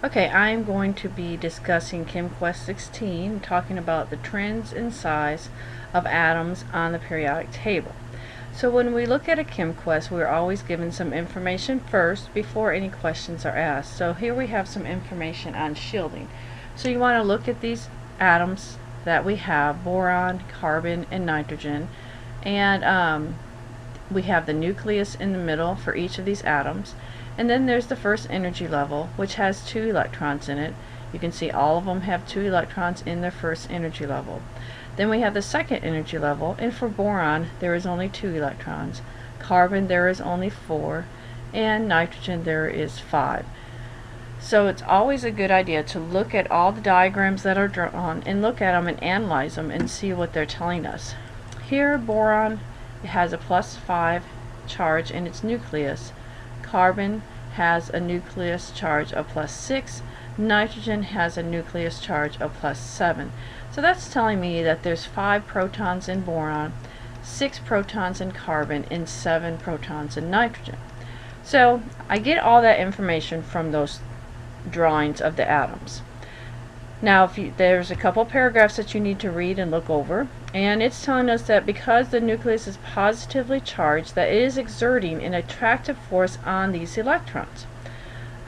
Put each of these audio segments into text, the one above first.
Okay, I'm going to be discussing ChemQuest 16, talking about the trends in size of atoms on the periodic table. So when we look at a ChemQuest, we're always given some information first before any questions are asked. So here we have some information on shielding. So you want to look at these atoms that we have: boron, carbon, and nitrogen, and we have the nucleus in the middle for each of these atoms. And then there's the first energy level, which has 2 electrons in it. You can see all of them have 2 electrons in their first energy level. Then we have the second energy level, and for boron there is only 2 electrons. Carbon there is only 4, and nitrogen there is 5. So it's always a good idea to look at all the diagrams that are drawn and look at them and analyze them and see what they're telling us. Here, boron has a +5 charge in its nucleus. Carbon has a nucleus charge of +6. Nitrogen has a nucleus charge of +7. So that's telling me that there's 5 protons in boron, 6 protons in carbon, and 7 protons in nitrogen. So I get all that information from those drawings of the atoms. Now there's a couple paragraphs that you need to read and look over, and it's telling us that because the nucleus is positively charged, that it is exerting an attractive force on these electrons.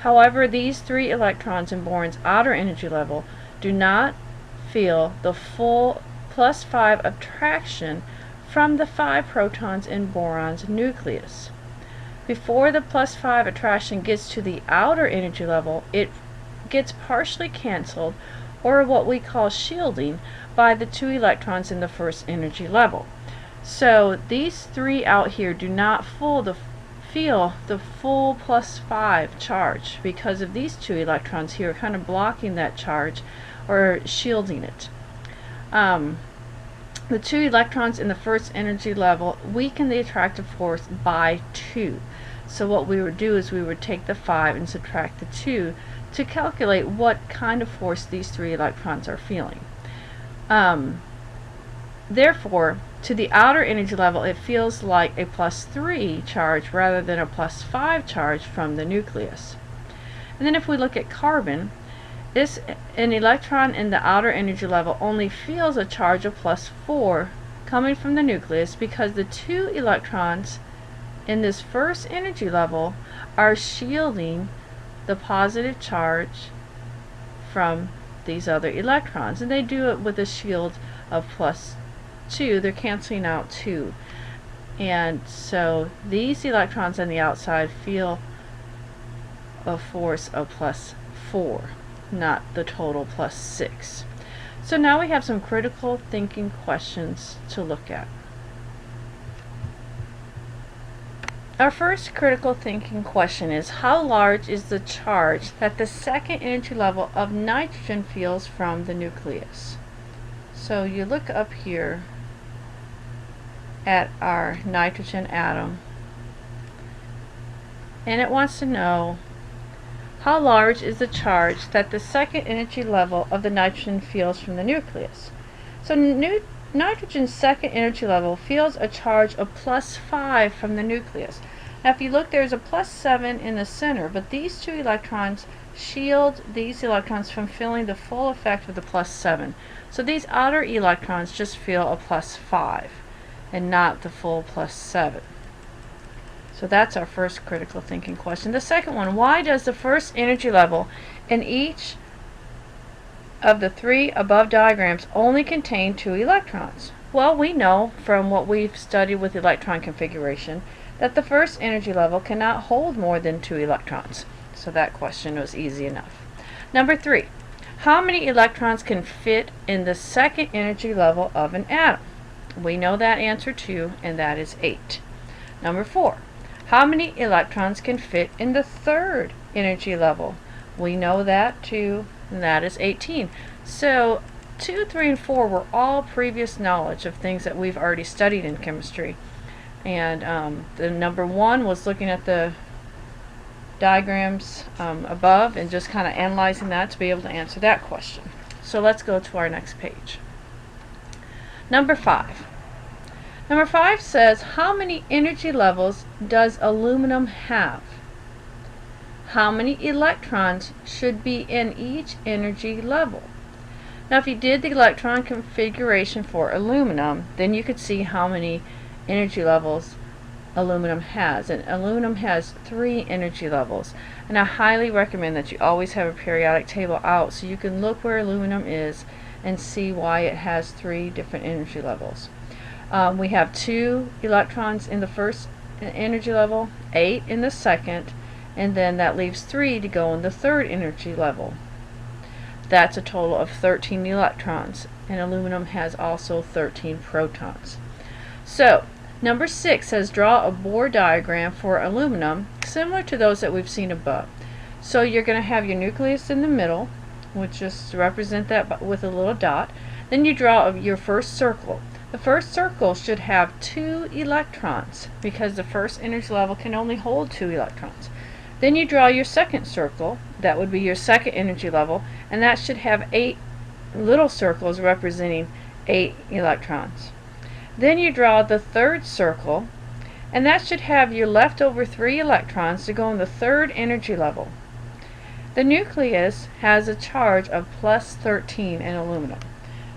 However, these 3 electrons in boron's outer energy level do not feel the full +5 attraction from the 5 protons in boron's nucleus. Before the +5 attraction gets to the outer energy level, it gets partially canceled, or what we call shielding, by the 2 electrons in the first energy level. So these 3 out here do not feel the full +5 charge because of these 2 electrons here kind of blocking that charge or shielding it. The 2 electrons in the first energy level weaken the attractive force by 2. So what we would do is we would take the 5 and subtract the 2 to calculate what kind of force these 3 electrons are feeling. Therefore, to the outer energy level, it feels like a +3 charge rather than a +5 charge from the nucleus. And then if we look at carbon, an electron in the outer energy level only feels a charge of +4 coming from the nucleus because the 2 electrons in this first energy level are shielding the positive charge from these other electrons, and they do it with a shield of +2. They're canceling out 2, and so these electrons on the outside feel a force of +4, not the total +6. So now we have some critical thinking questions to look at. Our first critical thinking question is: how large is the charge that the second energy level of nitrogen feels from the nucleus? So you look up here at our nitrogen atom, and it wants to know how large is the charge that the second energy level of the nitrogen feels from the nucleus. So nitrogen's second energy level feels a charge of +5 from the nucleus. Now if you look, there's a +7 in the center, but these 2 electrons shield these electrons from feeling the full effect of the +7. So these outer electrons just feel a +5 and not the full +7. So that's our first critical thinking question. The second one: why does the first energy level in each of the 3 above diagrams only contain 2 electrons? Well, we know from what we've studied with electron configuration that the first energy level cannot hold more than 2 electrons. So that question was easy enough. Number 3: how many electrons can fit in the second energy level of an atom? We know that answer too, and that is 8. Number 4: how many electrons can fit in the third energy level? We know that too, and that is 18. So 2, 3, and 4 were all previous knowledge of things that we've already studied in chemistry. And the number 1 was looking at the diagrams above and just kind of analyzing that to be able to answer that question. So let's go to our next page. Number 5. Number 5 says, how many energy levels does aluminum have? how many electrons should be in each energy level. Now if you did the electron configuration for aluminum, then you could see how many energy levels aluminum has. And aluminum has 3 energy levels. And I highly recommend that you always have a periodic table out so you can look where aluminum is and see why it has 3 different energy levels. We have 2 electrons in the first energy level, 8 in the second, and then that leaves 3 to go in the third energy level. That's a total of 13 electrons, and aluminum has also 13 protons. So number 6 says draw a Bohr diagram for aluminum similar to those that we've seen above. So you're going to have your nucleus in the middle, which just represent that with a little dot. Then you draw your first circle. The first circle should have 2 electrons because the first energy level can only hold 2 electrons. Then you draw your second circle, that would be your second energy level, and that should have 8 little circles representing 8 electrons. Then you draw the third circle, and that should have your leftover 3 electrons to go in the third energy level. The nucleus has a charge of plus 13 in aluminum.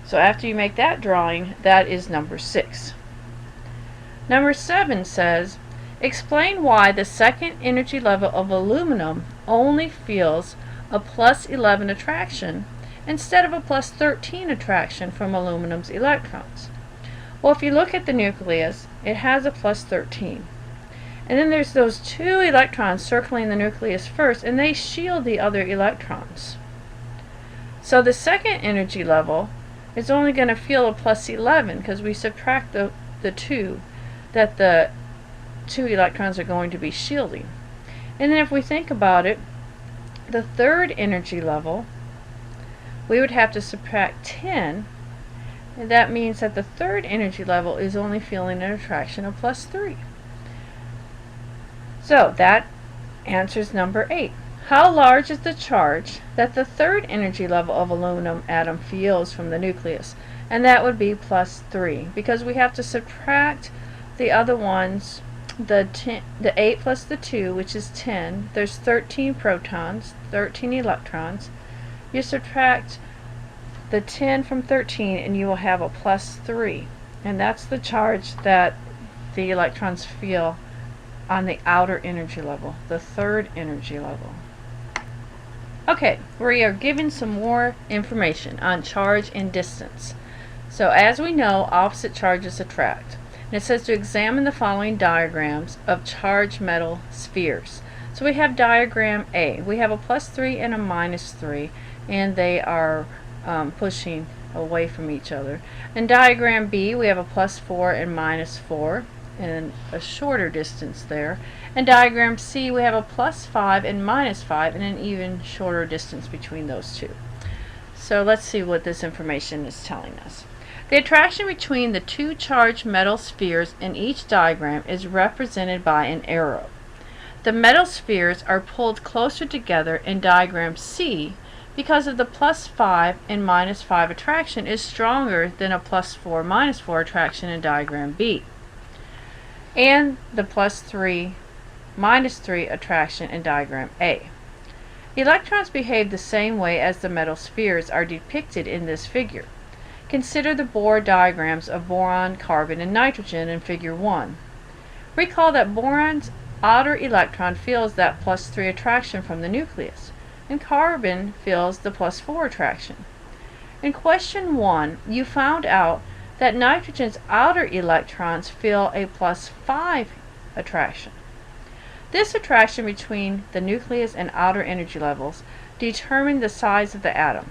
So after you make that drawing, that is number 6. Number 7 says, explain why the second energy level of aluminum only feels a plus 11 attraction instead of a plus 13 attraction from aluminum's electrons. Well, if you look at the nucleus, it has a plus 13. And then there's those 2 electrons circling the nucleus first, and they shield the other electrons. So the second energy level is only going to feel a plus 11 because we subtract the 2 that the 2 electrons are going to be shielding. And then if we think about it, the third energy level, we would have to subtract 10, and that means that the third energy level is only feeling an attraction of plus 3. So that answers number 8. How large is the charge that the third energy level of aluminum atom feels from the nucleus? And that would be plus 3, because we have to subtract the other ones, the 8 plus the 2, which is 10. There's 13 protons, 13 electrons. You subtract the 10 from 13 and you will have a plus 3. And that's the charge that the electrons feel on the outer energy level, the third energy level. Okay, we are given some more information on charge and distance. So as we know, opposite charges attract. And it says to examine the following diagrams of charged metal spheres. So we have diagram A. We have a plus 3 and a minus 3, and they are pushing away from each other. In diagram B, we have a plus 4 and minus 4, and a shorter distance there. In diagram C, we have a plus 5 and minus 5, and an even shorter distance between those two. So let's see what this information is telling us. The attraction between the 2 charged metal spheres in each diagram is represented by an arrow. The metal spheres are pulled closer together in diagram C because of the plus 5 and minus 5 attraction is stronger than a plus 4 minus 4 attraction in diagram B, and the plus 3 minus 3 attraction in diagram A. Electrons behave the same way as the metal spheres are depicted in this figure. Consider the Bohr diagrams of boron, carbon, and nitrogen in figure 1. Recall that boron's outer electron feels that plus 3 attraction from the nucleus, and carbon feels the plus 4 attraction. In question 1, you found out that nitrogen's outer electrons feel a plus 5 attraction. This attraction between the nucleus and outer energy levels determine the size of the atom.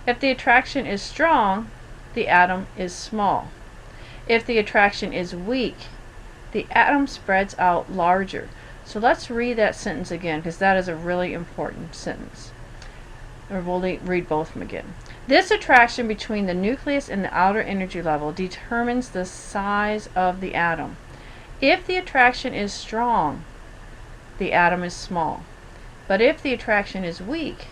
If the attraction is strong, the atom is small. If the attraction is weak, the atom spreads out larger. So let's read that sentence again, because that is a really important sentence. Or we'll read both of them again. This attraction between the nucleus and the outer energy level determines the size of the atom. If the attraction is strong, the atom is small. But if the attraction is weak,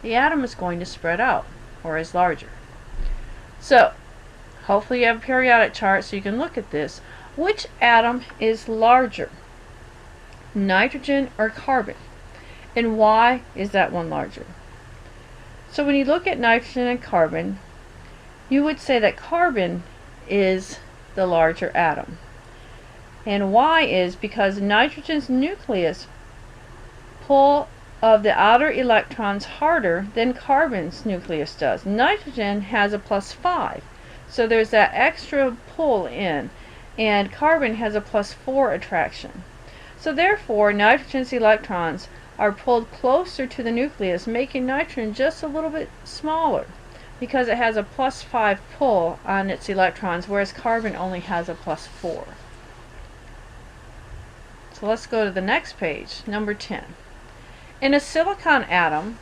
the atom is going to spread out, or is larger. So, hopefully you have a periodic chart so you can look at this. Which atom is larger, nitrogen or carbon? And why is that one larger? So when you look at nitrogen and carbon, you would say that carbon is the larger atom. And why is because nitrogen's nucleus pull of the outer electrons harder than carbon's nucleus does. Nitrogen has a +5, so there's that extra pull in, and carbon has a +4 attraction. So therefore, nitrogen's electrons are pulled closer to the nucleus, making nitrogen just a little bit smaller because it has a +5 pull on its electrons, whereas carbon only has a +4. So let's go to the next page, number 10. In a silicon atom,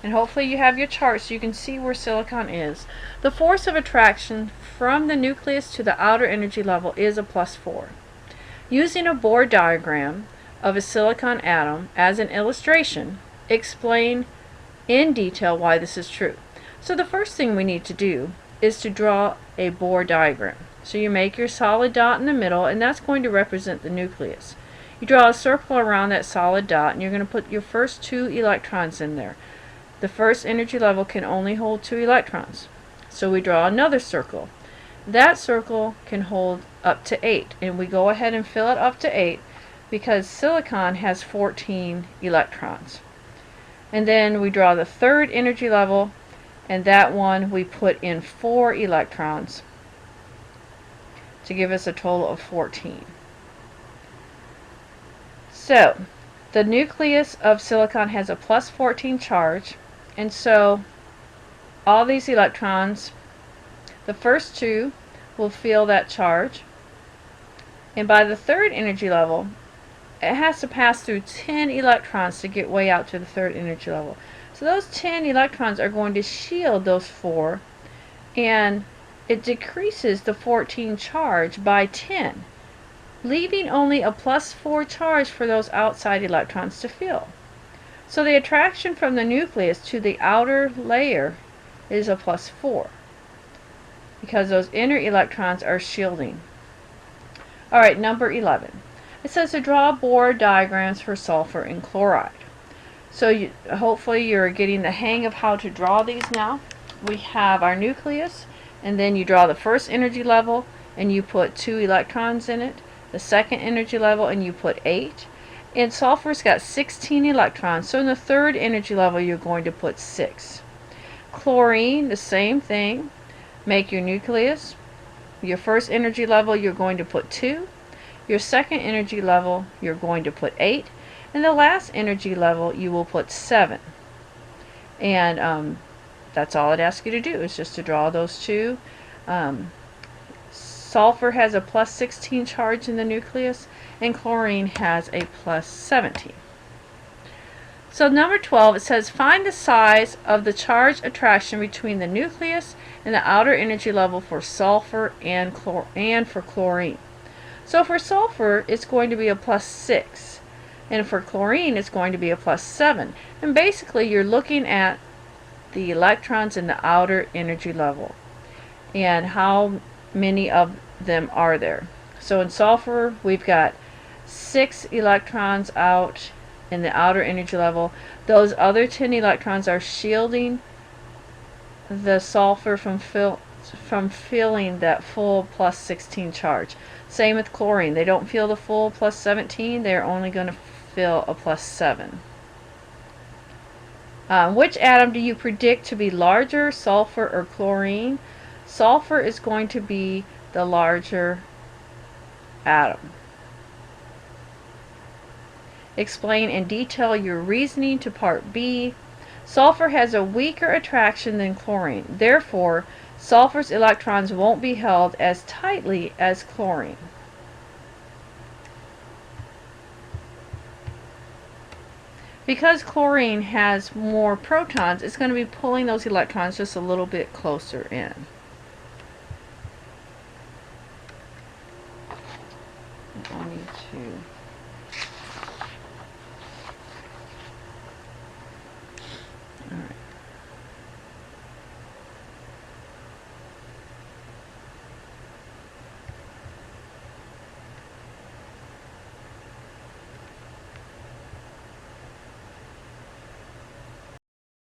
and hopefully you have your chart so you can see where silicon is, the force of attraction from the nucleus to the outer energy level is a +4. Using a Bohr diagram of a silicon atom as an illustration, explain in detail why this is true. So the first thing we need to do is to draw a Bohr diagram. So you make your solid dot in the middle, and that's going to represent the nucleus. You draw a circle around that solid dot, and you're going to put your first 2 electrons in there. The first energy level can only hold 2 electrons. So we draw another circle. That circle can hold up to 8, and we go ahead and fill it up to 8 because silicon has 14 electrons. And then we draw the third energy level, and that one we put in 4 electrons to give us a total of 14. So the nucleus of silicon has a +14 charge, and so all these electrons, the first 2 will feel that charge, and by the third energy level it has to pass through 10 electrons to get way out to the third energy level. So those 10 electrons are going to shield those 4, and it decreases the 14 charge by 10, leaving only a +4 charge for those outside electrons to fill. So the attraction from the nucleus to the outer layer is a +4 because those inner electrons are shielding. Alright, number 11. It says to draw Bohr diagrams for sulfur and chloride. So hopefully you're getting the hang of how to draw these now. We have our nucleus, and then you draw the first energy level and you put 2 electrons in it. The second energy level and you put 8. And sulfur's got 16 electrons, so in the third energy level you're going to put 6. Chlorine, the same thing. Make your nucleus. Your first energy level you're going to put 2. Your second energy level you're going to put 8. And the last energy level you will put 7. And that's all it asks you to do, is just to draw those 2. Sulfur has a +16 charge in the nucleus, and chlorine has a +17. So number 12, it says find the size of the charge attraction between the nucleus and the outer energy level for sulfur and for chlorine. So for sulfur it's going to be a +6, and for chlorine it's going to be a +7. And basically you're looking at the electrons in the outer energy level and how many of them are there. So in sulfur we've got 6 electrons out in the outer energy level. Those other 10 electrons are shielding the sulfur from feeling that full +16 charge. Same with chlorine. They don't feel the full +17. They're only going to feel a +7. Which atom do you predict to be larger, sulfur or chlorine? Sulfur is going to be the larger atom. Explain in detail your reasoning to part B. Sulfur has a weaker attraction than chlorine. Therefore, sulfur's electrons won't be held as tightly as chlorine. Because chlorine has more protons, it's going to be pulling those electrons just a little bit closer in.